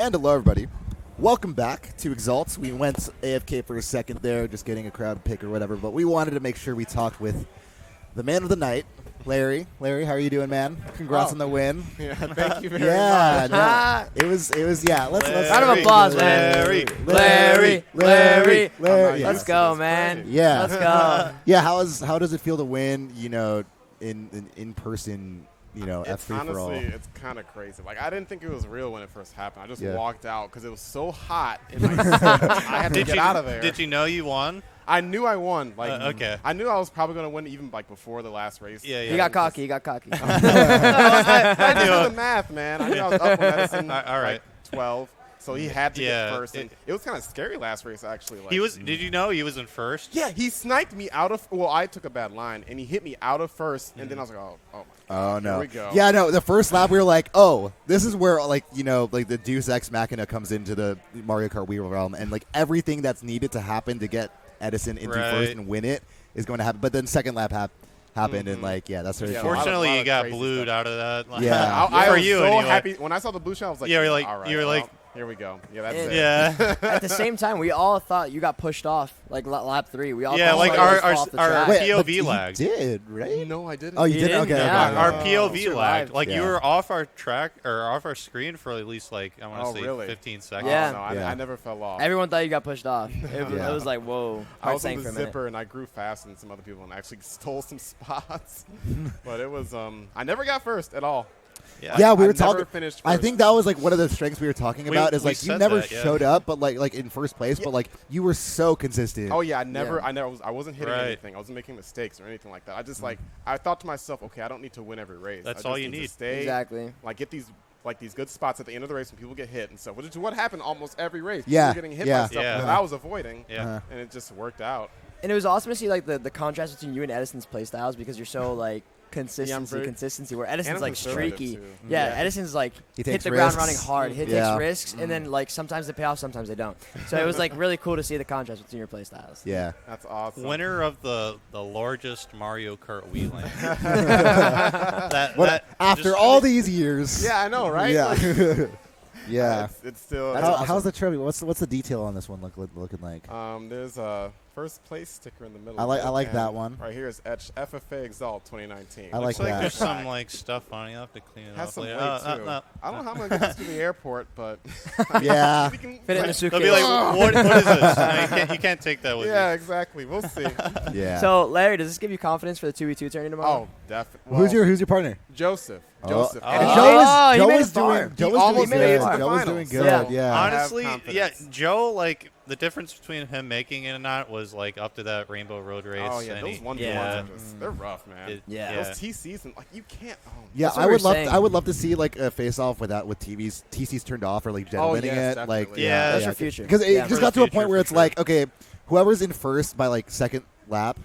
And hello, everybody. Welcome back to Exalt. We went AFK for a second there, just getting a crowd pick or whatever, but we wanted to make sure we talked with the man of the night, Larry. Larry, how are you doing, man? Congrats on the win. Yeah, thank you very Yeah, much. no, it was, yeah. Let's Round of applause, man. Larry. Yeah. Let's go, man. Yeah. Let's go. Yeah, how does it feel to win, in person, It's F3 for all? honestly, it's kind of crazy. Like, I didn't think it was real when it first happened. I just Yeah. walked out because it was so hot in my seat. I had to get out of there. Did you know you won? I knew I won. Like, okay. I knew I was probably going to win even like before the last race. Yeah. He got cocky. I knew the math, man. I knew I was up on Edison. All right. Like 12. So he had to Yeah, get first. And it was kind of scary last race, actually. Like, He was. Did you know he was in first? Yeah, he sniped me out of. Well, I took a bad line, and he hit me out of first. And then I was like, oh my god. Oh, no. Here we go. Yeah, no, the first lap we were like, oh, this is where, the Deus Ex Machina comes into the Mario Kart Wii realm, and, everything that's needed to happen to get Edison into first and win it is going to happen. But then second lap happened, and, that's very cool. Fortunately, you got crazy blued stuff. out of that. Yeah. I For was you, so anyway. happy. When I saw the blue shell, I was like, Yeah, you're like- all right, you're like- here we go. Yeah, that's it. Yeah. At the same time, we all thought you got pushed off, like lap 3. We all Yeah, thought like you our- got off the our- track. Wait, but POV you lagged. did, right? No, I didn't. Oh, you You did? didn't? Okay. Yeah. okay. Our Oh. POV Survived. lagged. Like Yeah. you were off our track or off our screen for at least I want Oh, to say really? 15 seconds. Yeah. No, I never fell off. Everyone thought you got pushed off. It Yeah. was like, whoa. I Hard was in saying the for a minute. zipper, and I grew faster than some other people, and actually stole some spots. But it was I never got first at all. Yeah, we I were never talking. finished I first. think that was one of the strengths we were talking We- about. Is we you said never that, yeah. showed up, but like in first place, Yeah. but you were so consistent. Oh yeah, I wasn't hitting Right. anything. I wasn't making mistakes or anything like that. I just I thought to myself, okay, I don't need to win every race. That's I all just you need. need. To stay, Exactly. get these good spots at the end of the race when people get hit and stuff. Which is what happened almost every race. Yeah, People were getting hit yeah. by stuff Yeah. that I was avoiding. Yeah. And it just worked out. And it was awesome to see the contrast between you and Edison's play styles because you're so very- consistency where Edison's And I'm conservative, streaky. too. Yeah, Yeah. Edison's He hit takes the ground risks. running hard. He Yeah. takes risks and then sometimes they pay off, sometimes they don't. So it was really cool to see the contrast between your play styles. Yeah. That's awesome. Winner of the largest Mario Kart Wii lane. After just- all these years. Yeah, I know, right? Yeah. Like, Yeah. it's still. How's the trophy? What's the detail on this one looking like? There's a first place sticker in the middle. I of it, like and that one. Right here is etched FFA Exalt 2019. I like Looks like that. there's some stuff on it. You have to clean it Has up some weight later. too. No. I don't know how I'm gonna get this to the airport, but Yeah. we can, Fit it in a They'll suitcase. be like, what is this? No, you can't take that with yeah, you. exactly. We'll see. Yeah. So, Larry, does this give you confidence for the 2v2 tourney tomorrow? Oh, definitely. who's your partner? Joseph? Oh. Joseph. Oh. And Oh, Joe he made was it far. doing. Joe He was almost doing made it good. to the Joe was doing finals. good. Yeah. Yeah. I have Honestly, yeah, confidence. Joe, the difference between him making it and not was up to that Rainbow Road race. Oh yeah, and those he- 1v1s yeah. are just, they're rough, man. Yeah. Those TCs and you can't. Oh, Yeah, That's what I we would were love. saying. I would love to see a face off with TCs turned off or gentlemening yes, it. definitely. Yeah. That's your future. Because it Yeah. just For got the to a future, point where for it's sure. okay, whoever's in first by second lap,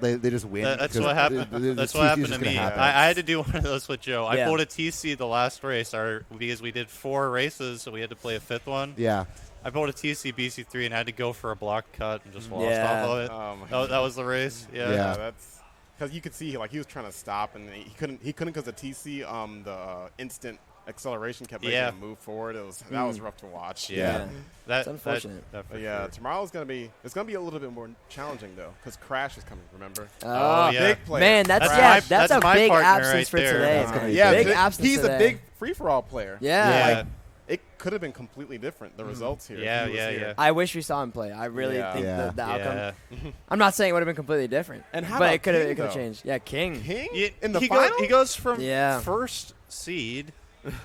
they just win. That's because what happened. the That's TC what is happened just to gonna me. happen. I had to do one of those with Joe. I Yeah. pulled a TC the last race, because we did 4 races, so we had to play a 5th one. Yeah. I pulled a TC BC3 and had to go for a block cut and just lost Yeah. off of it. Oh, my That was the race. Yeah. Yeah. that's because you could see he was trying to stop and he couldn't because the TC the instant acceleration kept making Yeah. him move forward. That was rough to watch. Yeah. It's unfortunate. That for But yeah, sure. tomorrow's gonna be a little bit more challenging though because Crash is coming. Remember? Oh, yeah. Big player. Man, that's That's a my big partner absence right for there. today. That's gonna be yeah, big th- absence he's today. a big free for all player. Yeah. Yeah. It could have been completely different. The results here. if Yeah, he was yeah, here. yeah. I wish we saw him play. I really Yeah. think Yeah. the outcome. Yeah. I'm not saying it would have been completely different. And how but about it could have King, though? changed. Yeah, King. King Yeah, in the he final. he goes from Yeah. first seed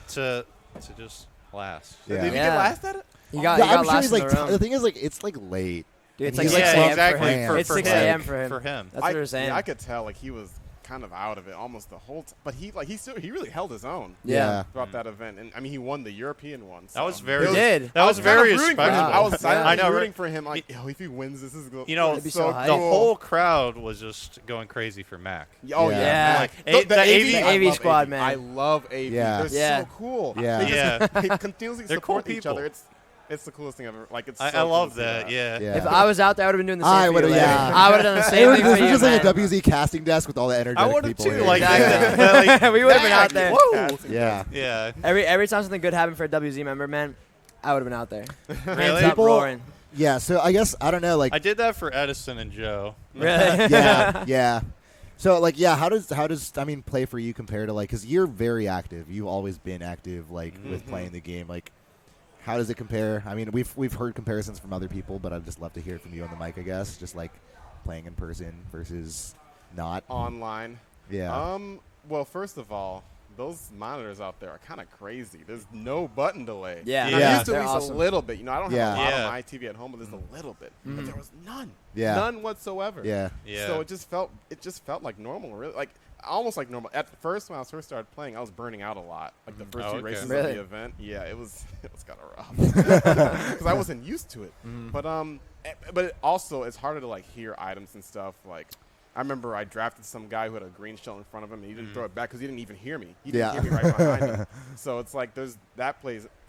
to just last. Yeah. Did he Yeah. get last at it? He got, Yeah, he got I'm sure last he's in the room. the thing is it's late. Dude, it's and like he's 6 yeah, a.m. exactly. for him. It's For 6 him. a.m. for him. For him. That's what we're saying. Yeah, I could tell he was kind of out of it almost the whole time. But he really held his own Yeah. throughout that event. And I mean, he won the European one. That so was very. He did. That was I kinda very rooting for him. respectable. I was Yeah. silently I know, rooting right? for him. Like, if he wins, this is You know, It'd be so so hype. The cool. whole crowd was just going crazy for Mac. Oh Yeah. yeah, Yeah. Like, A- the AV I AV love squad, AV. man. I love AV. Yeah. They're Yeah. so cool. Yeah. They, just, Yeah. they continuously They're support cool each people. other. It's the coolest thing ever. Like it's. I so cool love to see that. Yeah. Yeah. If I was out there, I would have been doing the same. I for you, would've, Larry. yeah. I would have done the It same was, thing this for was you, just like a man. WZ casting desk with all the energetic I would have people too. here. Like, Exactly. like, we would have been out there. Whoa. Yeah. Every time something good happened for a WZ member, man, I would have been out there. Really? Hands up, People- roaring. Yeah, so I guess I don't know, like I did that for Edison and Joe. Really? yeah. So like how does I mean play for you compare to like because you're very active. You've always been active like with playing the game. Like how does it compare? I mean we've heard comparisons from other people, but I'd just love to hear it from you on the mic. I guess just like playing in person versus not Online. Yeah. Well, first of all, those monitors out there are kind of crazy. There's no button delay. Yeah. And I'm Yeah. used to at They're least awesome. a little bit. You know, I don't have a lot Yeah. on my TV at home, but there's a little bit. But there was none. Yeah. None whatsoever. Yeah. Yeah. So it just felt like normal, really, like almost like normal. At first, when I first started playing, I was burning out a lot. Like the first Oh, few okay. races Really? of the event, yeah, it was kind of rough because I wasn't used to it. But it also it's harder to like hear items and stuff. Like I remember I drafted some guy who had a green shell in front of him, and he didn't throw it back because he didn't even hear me. He didn't Yeah. hear me right behind him. So it's like that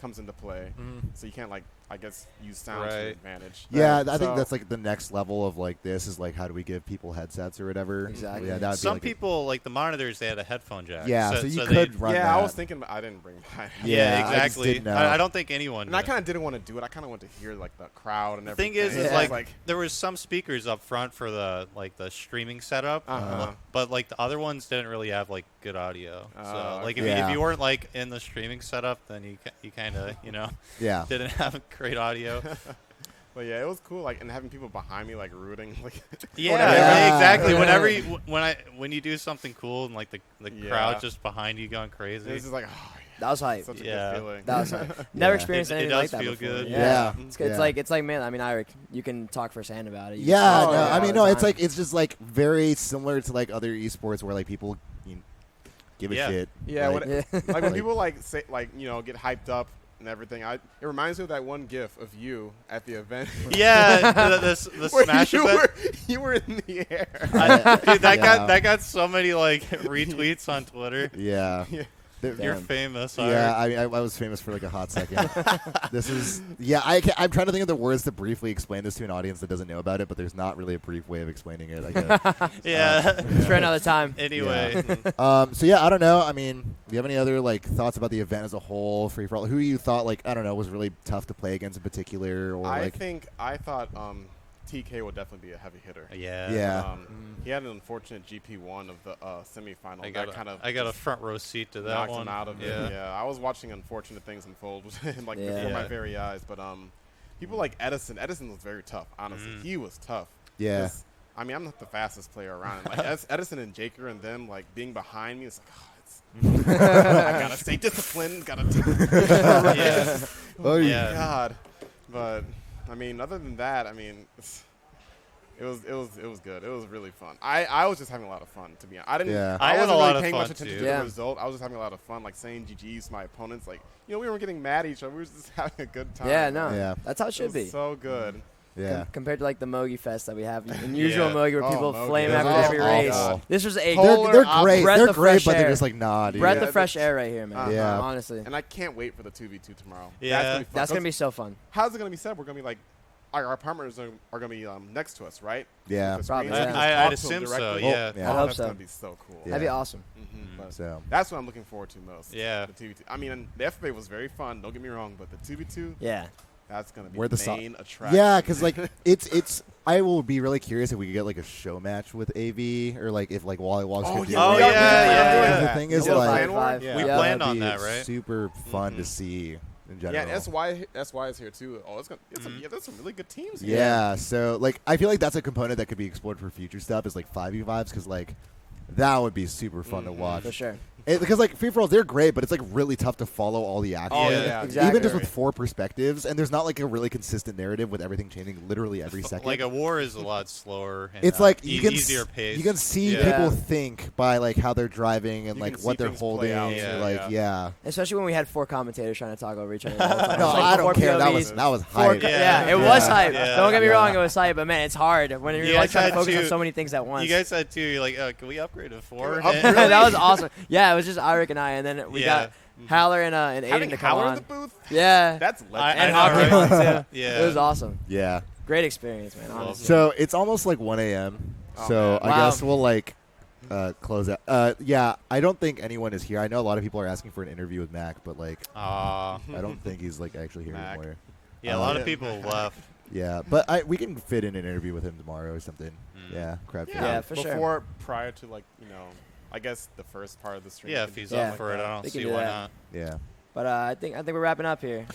comes into play. So you can't like I guess use sound to your Right. advantage. Yeah, I So- think that's like the next level of like this is like how do we give people headsets or whatever. Exactly. Yeah, that would Some be like people, like the monitors, they had a headphone jack. Yeah, so you they- could run yeah, that. I was thinking I didn't bring mine. Yeah, Yeah, I just exactly. didn't know. I don't think anyone. And I did. kind of didn't want to do it. I kind of wanted to hear like the crowd and The everything. thing is, Yeah. like there was some speakers up front for the streaming setup, Uh-huh. but like the other ones didn't really have like good audio. So like okay. if you weren't like in the streaming setup, then you kind of Yeah. didn't have great audio. But yeah, it was cool. Like and having people behind me like rooting. Like Yeah, Yeah. exactly. Yeah. Whenever when you do something cool and like the Yeah. crowd just behind you going it crazy. was just like oh, That was hype. such a Yeah. good feeling. That was hype. Never Yeah. experienced It anything does like that feel before. good. Yeah. It's Yeah. like man. I mean, Iric, you can talk firsthand about it. You Yeah, just- Oh, no, yeah, I mean, all no, the it's time. like it's just like very similar to like other esports where like people give a Yeah. shit. Yeah, like, Yeah. like when Like- people like say like get hyped up and everything. It reminds me of that one GIF of you at the event. Yeah, the Where Smash you event. you were in the air. Dude, that Yeah. got so many like retweets on Twitter. yeah. Yeah. There- You're Damn. famous. Yeah, Iric. I was famous for like a hot second. This is I'm trying to think of the words to briefly explain this to an audience that doesn't know about it, but there's not really a brief way of explaining it. I guess. Yeah. For another time. Anyway, So yeah, I don't know. I mean, do you have any other like thoughts about the event as a whole, free for all? Who you thought like I don't know was really tough to play against in particular, or I like thought TK would definitely be a heavy hitter. yeah. Yeah. He had an unfortunate GP1 of the semifinal. I That kind of got a front row seat to that knocked one. him out of it. Yeah, I was watching unfortunate things unfold like Yeah. before my Yeah. very eyes. But people like Edison was very tough. Honestly, he was tough. Yeah. 'Cause, I mean, I'm not the fastest player around. Like Edison and Jaker and them like being behind me, it's like. I gotta stay disciplined. Yeah. oh Yeah. God, but I mean, other than that, I mean, it was good. It was really fun. I was just having a lot of fun, to be honest. I didn't. Yeah. I I had wasn't a really lot of paying fun, much attention too. to Yeah. the result. I was just having a lot of fun, like saying GGs to my opponents. Like we weren't getting mad at each other. We were just having a good time. Yeah, no. Yeah. That's how it It should was be. so good. Yeah. Compared to like the Mogi Fest that we have in usual Yeah. Mogi where Oh, people Mogi. flame That's after every awful. race. Awful. This was a Polar They're opposite. great. breath They're of great, fresh but they're air. just like nah, dude. breath Yeah, of fresh air right here, man. Yeah. Honestly. And I can't wait for the 2v2 tomorrow. Yeah. That's going to be so fun. How's it gonna be set? We're gonna be like. Our partners are gonna be next to us, right? Yeah. With the Probably, screens. yeah. We can I'd just talk to them assume so. directly. Yeah. Yeah. I hope That's so. gonna be so cool. Yeah. That'd be awesome. But So that's what I'm looking forward to most. Yeah. The 2v2. I mean, and the FFA was very fun. Don't get me wrong, but the 2v2, Yeah. that's gonna be Where the the so- main attraction. yeah, because like it's. I will be really curious if we could get like a show match with AV or like if like Wally Walks could do yeah, it. we are- yeah. The thing is Yeah. like Fan war? Yeah. We Yeah. planned that'd on be that, right? Super fun to see in general. Yeah, SY is here too. Oh, there's some really good teams here. Yeah, so like I feel like that's a component that could be explored for future stuff is like 5v vibes because like that would be super fun to watch. For sure. Because like free for alls, they're great, but it's like really tough to follow all the action. Oh, Yeah. yeah. Exactly. Even just with 4 perspectives, and there's not like a really consistent narrative with everything changing literally every second. Like a war is a lot slower. And, It's like you can easier pace. You can see Yeah. people think by like how they're driving and You like can what see they're things play holding. out, yeah, or, like yeah. Especially when we had 4 commentators trying to talk over each other the whole time. No, It was like I don't 4 care. That POVs, was 4 hype. yeah, it Yeah. was hype. Yeah. Don't get me Yeah. wrong, it was hype, but man, it's hard when you're You like guys trying to had focus on to- so many things at once. You guys said too. You're like, can we upgrade to 4? Up- And- that was awesome. Yeah, it was just Iric and I, and then we Yeah. got Haller and Aiden Having to come Howler in on. the booth, Yeah, that's I legendary. and know, Hockey right? on too. Yeah. It was awesome. Yeah. Great experience, man. Honestly. So it's almost like 1 a.m. Oh, so man. I Wow. guess we'll like close out. Yeah, I don't think anyone is here. I know a lot of people are asking for an interview with Mac, but like, I don't think he's like actually here Mac. anymore. Yeah, a lot of people left. Yeah, but we can fit in an interview with him tomorrow or something. Yeah, crab. Yeah, for sure. Before, prior to like I guess the first part of the stream. Yeah, if he's Yeah. up for it, I don't They can see do why that. not. Yeah. But I think we're wrapping up here.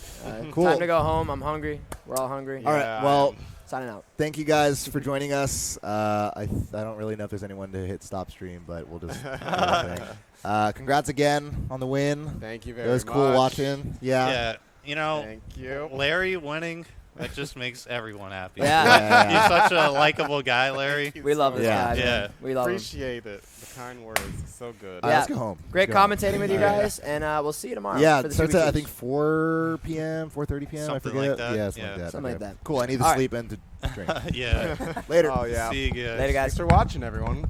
Cool. Time to go home. I'm hungry. We're all hungry. All right. Well, Signing out. thank you guys for joining us. I don't really know if there's anyone to hit stop stream, but we'll just do our thing. Congrats again on the win. Thank you very much. It was cool watching. Yeah. Yeah, Thank you. Larry winning, that just makes everyone happy. Yeah. You're such a likable guy, Larry. We love this Yeah. guy. Yeah. Man. We love him. Appreciate it. The kind words. So good. Yeah. Let's go home. Great Let's go home. commentating with you guys, and we'll see you tomorrow. Yeah, for it the starts at I CBTs. think 4 p.m., 4:30 p.m. Something I forget. like that. Yeah, something Yeah. like that. Something like Okay. that. Cool. I need to All right. sleep and to drink. Yeah. Later. Oh yeah. See you guys. Later, guys. Thanks for watching, everyone.